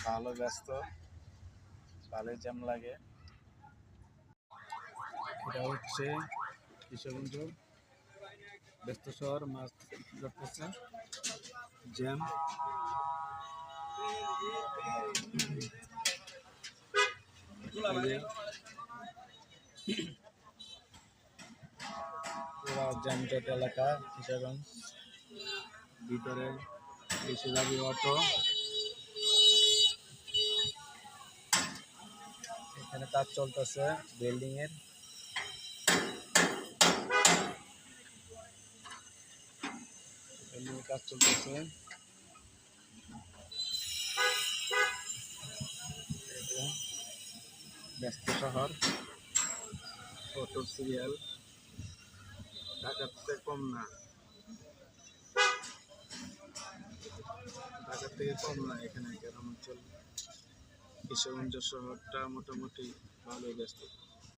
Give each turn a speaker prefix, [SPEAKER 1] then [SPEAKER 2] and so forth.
[SPEAKER 1] ভালো ব্যস্ত, ভালোই জ্যাম লাগে। এটা হচ্ছে কিশোরগঞ্জ ব্যস্ত শহর, মাছ ধরতেছে, জ্যাম। পুরা যানজট এলাকা কিশোরগঞ্জ, ভিতরে বেশিরভাগই অটো। এখানে কাজ চলতেছে বিল্ডিং এর। কাজ চলতেছে, ব্যস্ত শহর, অটো সিরিয়াল, ঢাকার থেকে কম না, ঢাকার থেকে কম না এখানে গ্রামাঞ্চল। কিশোরগঞ্জ শহরটা মোটামুটি ভালোই ব্যস্ত।